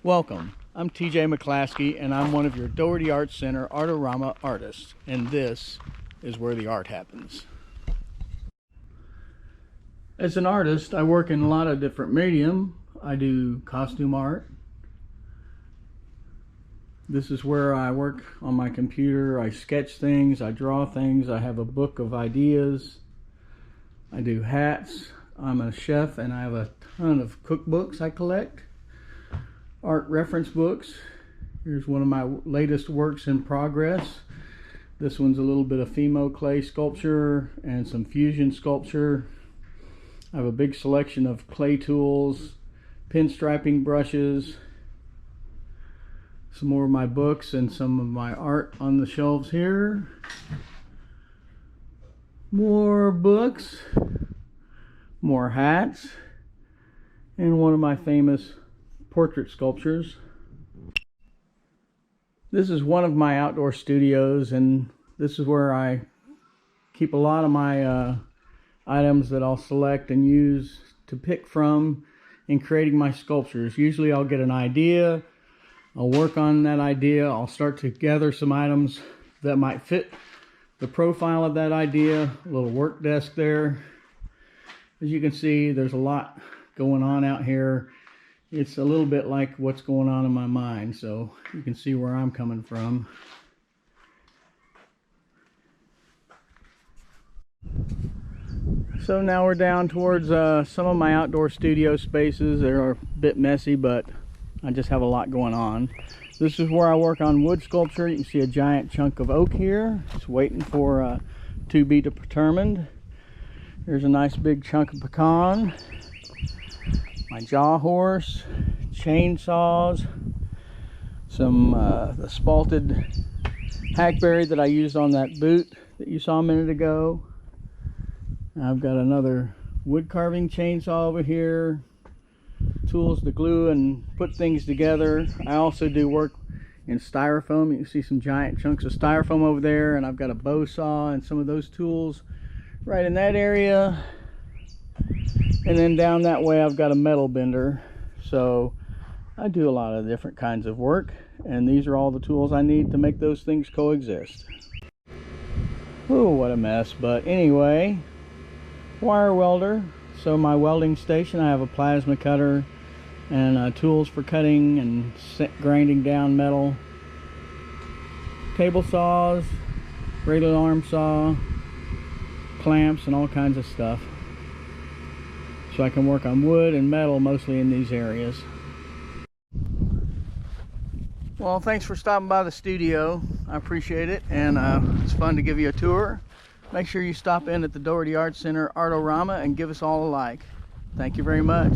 Welcome, I'm TJ Maclaskey, and I'm one of your Dougherty Art Center Art-O-Rama artists, and this is where the art happens. As an artist, I work in a lot of different medium. I do costume art. This is where I work on my computer. I sketch things, I draw things, I have a book of ideas. I do hats. I'm a chef and I have a ton of cookbooks I collect. Art reference books. Here's one of my latest works in progress. This one's a little bit of Fimo clay sculpture and some fusion sculpture. I have a big selection of clay tools, pinstriping brushes, some more of my books and some of my art on the shelves here. More books, more hats, and one of my famous portrait sculptures. This is one of my outdoor studios, and this is where I keep a lot of my items that I'll select and use to pick from in creating my sculptures. Usually I'll get an idea, I'll work on that idea, I'll start to gather some items that might fit the profile of that idea. A little work desk there. As you can see, there's a lot going on out here. It's a little bit like what's going on in my mind, so you can see where I'm coming from. So now we're down towards some of my outdoor studio spaces. They're a bit messy, but I just have a lot going on. This is where I work on wood sculpture. You can see a giant chunk of oak here. It's waiting for to be determined. Here's a nice big chunk of pecan. My jaw horse, chainsaws, some the spalted hackberry that I used on that boot that you saw a minute ago. I've got another wood carving chainsaw over here, tools to glue and put things together. I also do work in styrofoam. You can see some giant chunks of styrofoam over there, and I've got a bow saw and some of those tools right in that area. And then down that way I've got a metal bender. So I do a lot of different kinds of work, and these are all the tools I need to make those things coexist. Oh, what a mess. But anyway, wire welder. So my welding station, I have a plasma cutter and tools for cutting and grinding down metal, table saws, braided arm saw, clamps, and all kinds of stuff. So I can work on wood and metal mostly in these areas. Well, thanks for stopping by the studio. I appreciate it, and it's fun to give you a tour. Make sure you stop in at the Dougherty Art Center Art-O-Rama and give us all a like. Thank you very much.